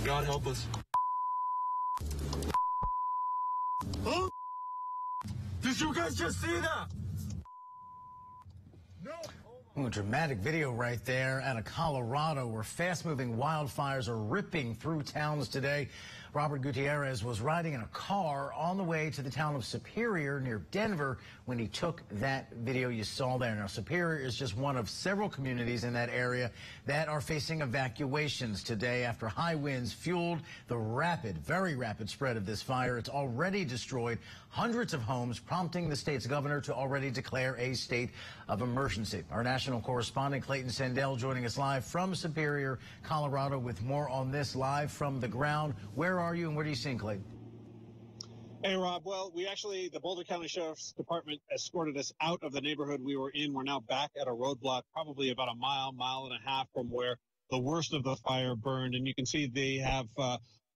God help us. Huh? Did you guys just see that? No. A dramatic video right there out of Colorado where fast-moving wildfires are ripping through towns today. Robert Gutierrez was riding in a car on the way to the town of Superior near Denver when he took that video you saw there. Now, Superior is just one of several communities in that area that are facing evacuations today after high winds fueled the very rapid spread of this fire. It's already destroyed hundreds of homes, prompting the state's governor to already declare a state of emergency. Our national correspondent Clayton Sandell joining us live from Superior, Colorado, with more on this live from the ground. Where are you and what are you seeing, Clayton? Hey, Rob. Well, the Boulder County Sheriff's Department escorted us out of the neighborhood we were in. We're now back at a roadblock, probably about a mile and a half from where the worst of the fire burned. And you can see they have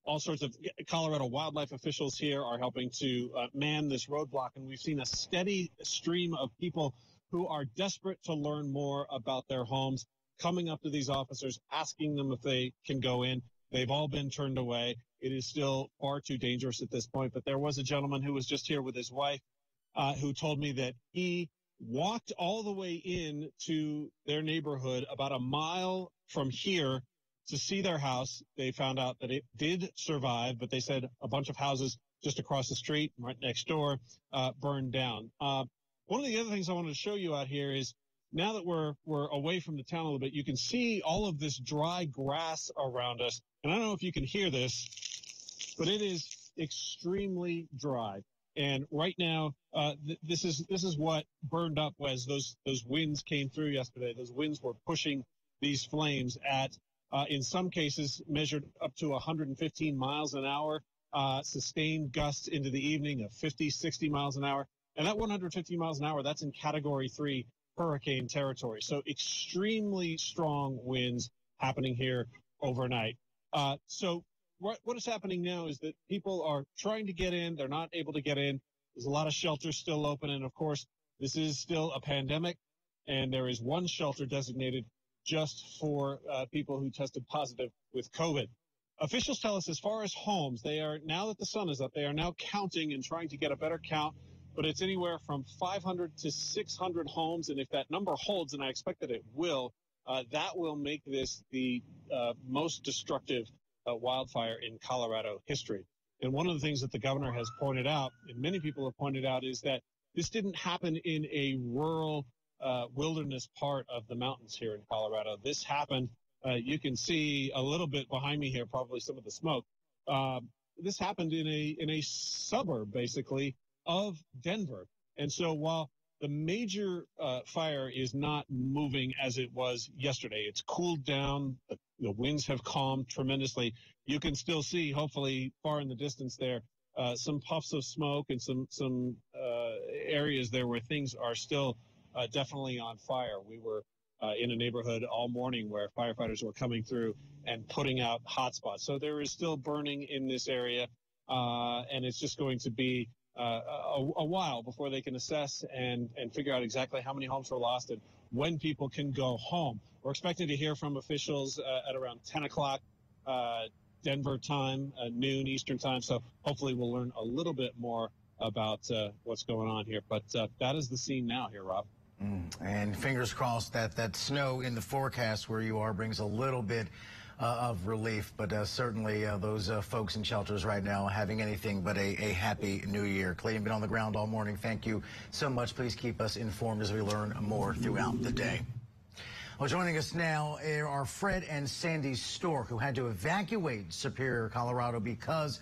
all sorts of Colorado wildlife officials here are helping to man this roadblock. And we've seen a steady stream of people who are desperate to learn more about their homes, coming up to these officers, asking them if they can go in. They've all been turned away. It is still far too dangerous at this point. But there was a gentleman who was just here with his wife who told me that he walked all the way in to their neighborhood about a mile from here to see their house. They found out that it did survive, but they said a bunch of houses just across the street, right next door, burned down. One of the other things I wanted to show you out here is now that we're away from the town a little bit, you can see all of this dry grass around us. And I don't know if you can hear this, but it is extremely dry. And right now, this is what burned up as those winds came through yesterday. Those winds were pushing these flames at, in some cases, measured up to 115 miles an hour, sustained gusts into the evening of 50, 60 miles an hour. And that 150 miles an hour, that's in Category 3 hurricane territory. So extremely strong winds happening here overnight. So what is happening now is that people are trying to get in. They're not able to get in. There's a lot of shelters still open. And, of course, this is still a pandemic. And there is one shelter designated just for people who tested positive with COVID. Officials tell us as far as homes, they are, now that the sun is up, they are now counting and trying to get a better count. But it's anywhere from 500 to 600 homes. And if that number holds, and I expect that it will, that will make this the most destructive wildfire in Colorado history. And one of the things that the governor has pointed out, and many people have pointed out, is that this didn't happen in a rural wilderness part of the mountains here in Colorado. This happened, you can see a little bit behind me here, probably some of the smoke. This happened in a suburb, basically, of Denver. And so while the major fire is not moving as it was yesterday, it's cooled down, the winds have calmed tremendously, you can still see, hopefully far in the distance there, some puffs of smoke and some areas there where things are still definitely on fire. We were in a neighborhood all morning where firefighters were coming through and putting out hotspots. So there is still burning in this area, and it's just going to be a while before they can assess and figure out exactly how many homes were lost and when people can go home. We're expecting to hear from officials at around 10 o'clock Denver time, noon Eastern time. So hopefully we'll learn a little bit more about what's going on here. But that is the scene now here, Rob. And fingers crossed that snow in the forecast where you are brings a little bit of relief, but certainly those folks in shelters right now having anything but a happy new year. Clayton, been on the ground all morning. Thank you so much. Please keep us informed as we learn more throughout the day. Well, joining us now are Fred and Sandy Stork, who had to evacuate Superior, Colorado because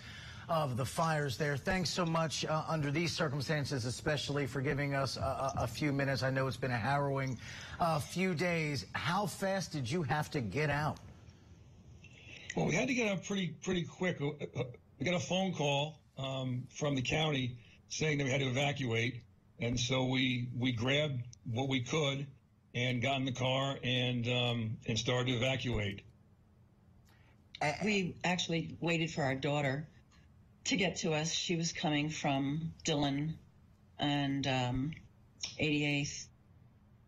of the fires there. Thanks so much under these circumstances, especially for giving us a few minutes. I know it's been a harrowing few days. How fast did you have to get out? Well, we had to get out pretty quick. We got a phone call from the county saying that we had to evacuate. And so we grabbed what we could and got in the car and started to evacuate. We actually waited for our daughter to get to us. She was coming from Dillon and 88th,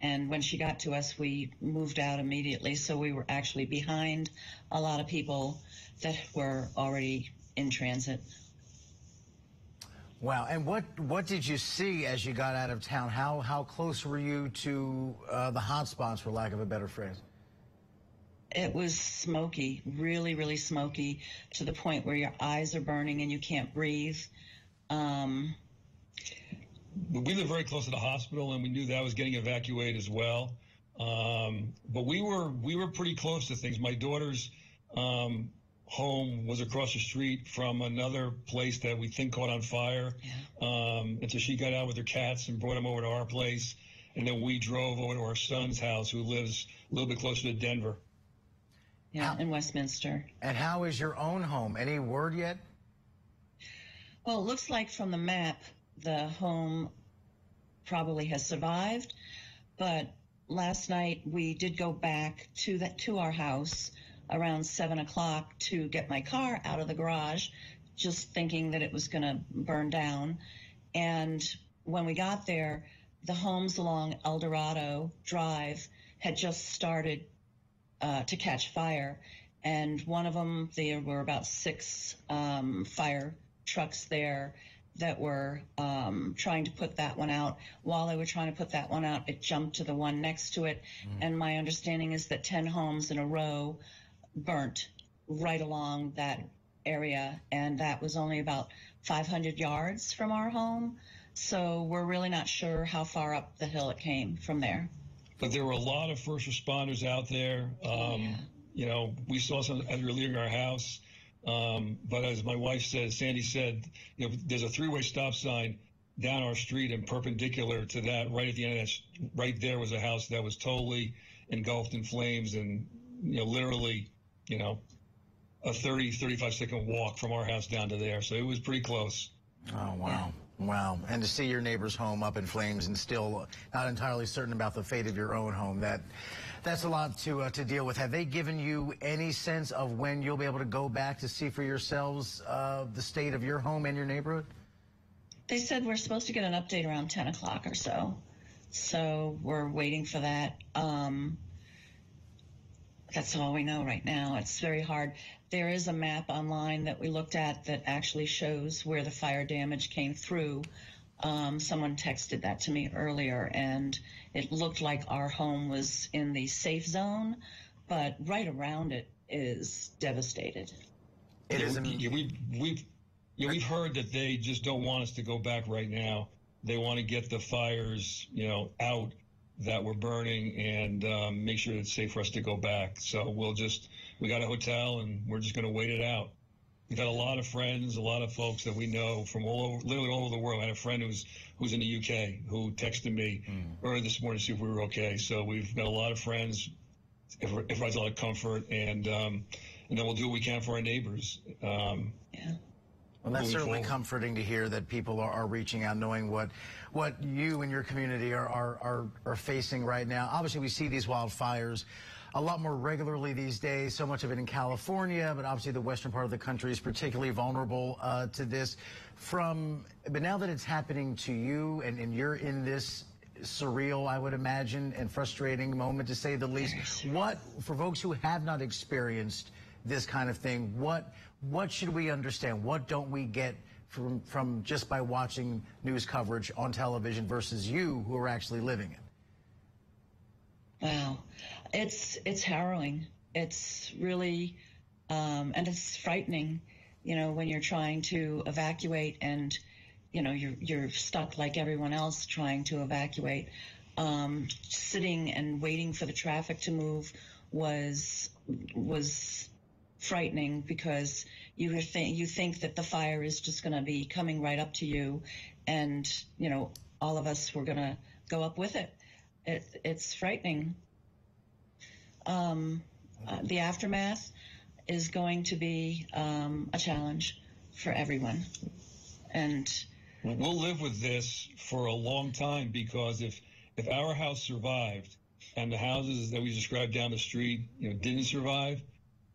And when she got to us, we moved out immediately. So we were actually behind a lot of people that were already in transit. Wow. And what did you see as you got out of town? How close were you to the hot spots, for lack of a better phrase? It was smoky, really, really smoky, to the point where your eyes are burning and you can't breathe. We live very close to the hospital, and we knew that was getting evacuated as well. But we were pretty close to things. My daughter's home was across the street from another place that we think caught on fire. Yeah. And so she got out with her cats and brought them over to our place. And then we drove over to our son's house, who lives a little bit closer to Denver. Yeah, in Westminster. And how is your own home? Any word yet? Well, it looks like from the map, the home probably has survived. But last night we did go back to our house around 7 o'clock to get my car out of the garage, just thinking that it was going to burn down. And when we got there, the homes along El Dorado Drive had just started to catch fire. And one of them, there were about 6 fire trucks there that were trying to put that one out. While they were trying to put that one out, it jumped to the one next to it. And my understanding is that 10 homes in a row burnt right along that area, and that was only about 500 yards from our home. So we're really not sure how far up the hill it came from there. But there were a lot of first responders out there. You know, we saw some as we were leaving our house. But as my wife said, Sandy said, you know, there's a 3-way stop sign down our street, and perpendicular to that, right at the end of that, right there was a house that was totally engulfed in flames, and, you know, literally, you know, a 35-second walk from our house down to there. So it was pretty close. Oh, wow. Wow. And to see your neighbor's home up in flames and still not entirely certain about the fate of your own home, that's a lot to deal with. Have they given you any sense of when you'll be able to go back to see for yourselves the state of your home and your neighborhood? They said we're supposed to get an update around 10 o'clock or so. So we're waiting for that. That's all we know right now. It's very hard. There is a map online that we looked at that actually shows where the fire damage came through. Someone texted that to me earlier, and it looked like our home was in the safe zone, but right around it is devastated. It is. We've heard that they just don't want us to go back right now. They want to get the fires, you know, out that we're burning, and make sure it's safe for us to go back. So we got a hotel, and we're just going to wait it out. We've had a lot of friends, a lot of folks that we know from literally all over the world. I had a friend who's in the UK who texted me early this morning to see if we were okay. So we've got a lot of friends. It provides a lot of comfort, and then we'll do what we can for our neighbors. Yeah. Well, that's certainly comforting to hear that people are reaching out, knowing what you and your community are facing right now. Obviously, we see these wildfires a lot more regularly these days, so much of it in California, but obviously the western part of the country is particularly vulnerable to this. But now that it's happening to you, and you're in this surreal, I would imagine, and frustrating moment, to say the least, what, for folks who have not experienced this kind of thing, what should we understand? What don't we get from just by watching news coverage on television versus you who are actually living it? Wow. It's harrowing. It's really, and it's frightening, you know, when you're trying to evacuate and, you know, you're stuck like everyone else trying to evacuate. Sitting and waiting for the traffic to move was frightening, because you think that the fire is just going to be coming right up to you, and, you know, all of us were going to go up with it. It's frightening. The aftermath is going to be a challenge for everyone, and we'll live with this for a long time, because if our house survived and the houses that we described down the street, you know, didn't survive,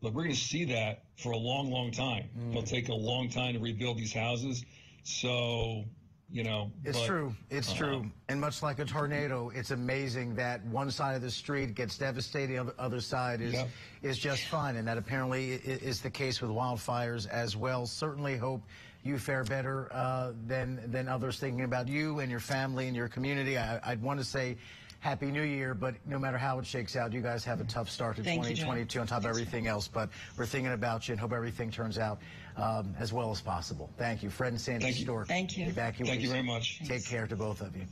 look, we're going to see that for a long, long time. It'll take a long time to rebuild these houses. So, It's true. It's true. And much like a tornado, it's amazing that one side of the street gets devastated, the other side is just fine. And that apparently is the case with wildfires as well. Certainly hope you fare better than others, thinking about you and your family and your community. I'd want to say Happy New Year, but no matter how it shakes out, you guys have a tough start to 2022 on top of everything else. But we're thinking about you and hope everything turns out as well as possible. Thank you. Fred and Sandy Stork. Thank you. Evacuee. Thank you very much. Take care to both of you.